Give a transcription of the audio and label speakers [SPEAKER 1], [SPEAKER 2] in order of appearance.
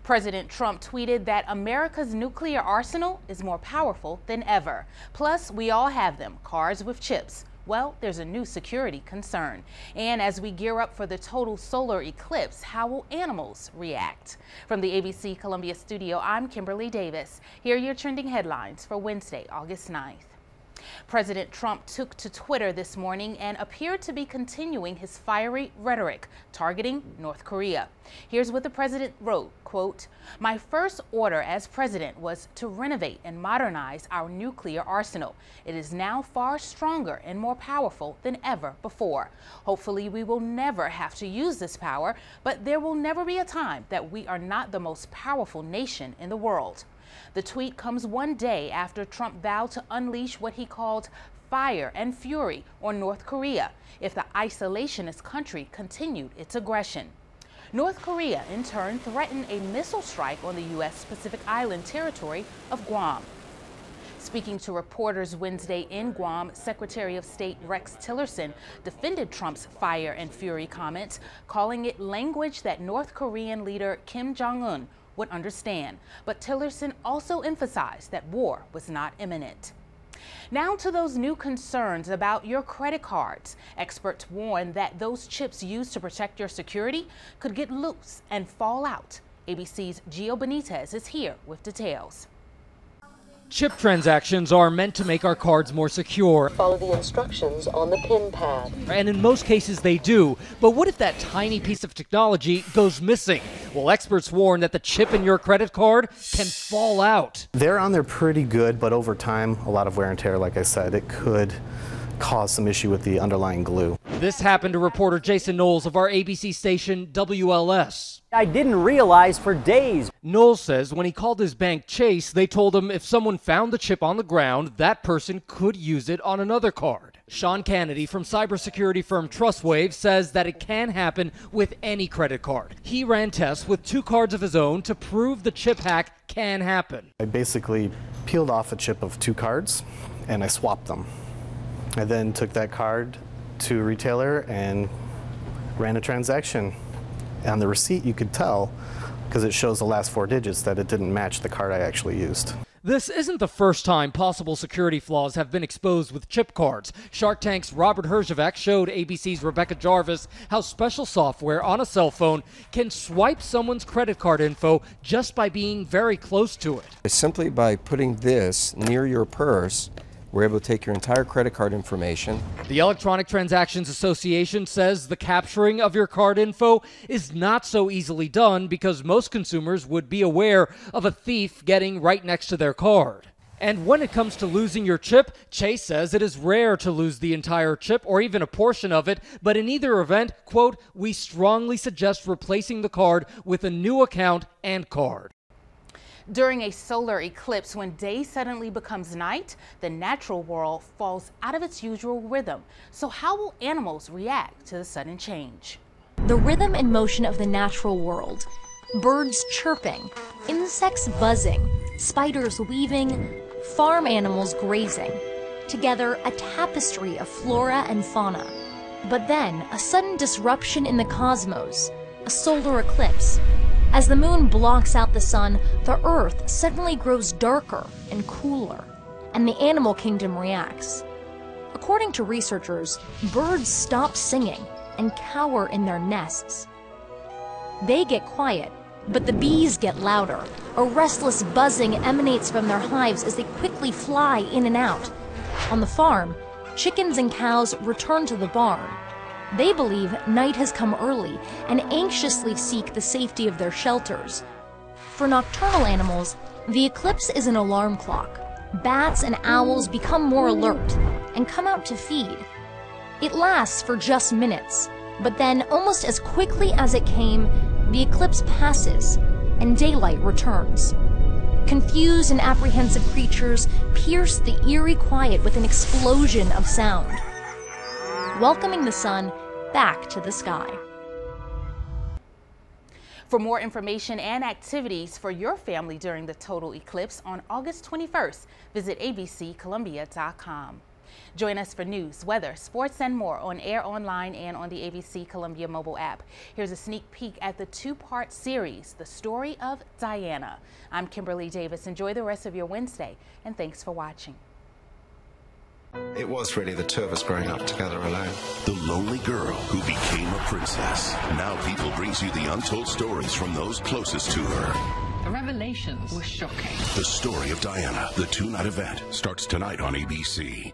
[SPEAKER 1] President Trump tweeted that America's nuclear arsenal is more powerful than ever. Plus, we all have them, cars with chips. Well, there's a new security concern. And as we gear up for the total solar eclipse, how will animals react? From the ABC Columbia studio, I'm Kimberlei Davis. Here are your trending headlines for Wednesday, August 9th. President Trump took to Twitter this morning and appeared to be continuing his fiery rhetoric targeting North Korea. Here's what the president wrote, quote, "My first order as president was to renovate and modernize our nuclear arsenal. It is now far stronger and more powerful than ever before. Hopefully we will never have to use this power, but there will never be a time that we are not the most powerful nation in the world." The tweet comes one day after Trump vowed to unleash what he called fire and fury on North Korea if the isolationist country continued its aggression. North Korea, in turn, threatened a missile strike on the U.S. Pacific Island territory of Guam. Speaking to reporters Wednesday in Guam, Secretary of State Rex Tillerson defended Trump's fire and fury comments, calling it language that North Korean leader Kim Jong-un would understand. But Tillerson also emphasized that war was not imminent. Now to those new concerns about your credit cards. Experts warn that those chips used to protect your security could get loose and fall out. ABC's Gio Benitez is here with details.
[SPEAKER 2] Chip transactions are meant to make our cards more secure.
[SPEAKER 3] Follow the instructions on the PIN pad.
[SPEAKER 2] And in most cases they do. But what if that tiny piece of technology goes missing? Well, experts warn that the chip in your credit card can fall out.
[SPEAKER 4] They're on there pretty good, but over time, a lot of wear and tear, like I said, it could cause some issue with the underlying glue.
[SPEAKER 2] This happened to reporter Jason Knowles of our ABC station WLS.
[SPEAKER 5] I didn't realize for days.
[SPEAKER 2] Knowles says when he called his bank Chase, they told him if someone found the chip on the ground, that person could use it on another card. Sean Kennedy from cybersecurity firm Trustwave says that it can happen with any credit card. He ran tests with 2 cards of his own to prove the chip hack can happen.
[SPEAKER 4] I basically peeled off a chip of 2 cards and I swapped them. I then took that card to a retailer and ran a transaction. On the receipt, you could tell, because it shows the last 4 digits, that it didn't match the card I actually used.
[SPEAKER 2] This isn't the first time possible security flaws have been exposed with chip cards. Shark Tank's Robert Herjavec showed ABC's Rebecca Jarvis how special software on a cell phone can swipe someone's credit card info just by being very close to it.
[SPEAKER 6] Simply by putting this near your purse, we're able to take your entire credit card information.
[SPEAKER 2] The Electronic Transactions Association says the capturing of your card info is not so easily done because most consumers would be aware of a thief getting right next to their card. And when it comes to losing your chip, Chase says it is rare to lose the entire chip or even a portion of it, but in either event, quote, "we strongly suggest replacing the card with a new account and card."
[SPEAKER 1] During a solar eclipse, when day suddenly becomes night, the natural world falls out of its usual rhythm. So how will animals react to the sudden change?
[SPEAKER 7] The rhythm and motion of the natural world. Birds chirping, insects buzzing, spiders weaving, farm animals grazing. Together, a tapestry of flora and fauna. But then, a sudden disruption in the cosmos, a solar eclipse. As the moon blocks out the sun, the earth suddenly grows darker and cooler, and the animal kingdom reacts. According to researchers, birds stop singing and cower in their nests. They get quiet, but the bees get louder. A restless buzzing emanates from their hives as they quickly fly in and out. On the farm, chickens and cows return to the barn. They believe night has come early and anxiously seek the safety of their shelters. For nocturnal animals, the eclipse is an alarm clock. Bats and owls become more alert and come out to feed. It lasts for just minutes, but then almost as quickly as it came, the eclipse passes and daylight returns. Confused and apprehensive creatures pierce the eerie quiet with an explosion of sound, welcoming the sun back to the sky.
[SPEAKER 1] For more information and activities for your family during the total eclipse on August 21st, visit abccolumbia.com. Join us for news, weather, sports, and more on air, online, and on the ABC Columbia mobile app. Here's a sneak peek at the two-part series, The Story of Diana. I'm Kimberlei Davis. Enjoy the rest of your Wednesday, and thanks for watching.
[SPEAKER 8] It was really the two of us growing up together alone.
[SPEAKER 9] The lonely girl who became a princess. Now People brings you the untold stories from those closest to her.
[SPEAKER 10] The revelations were shocking.
[SPEAKER 9] The Story of Diana, the two-night event, starts tonight on ABC.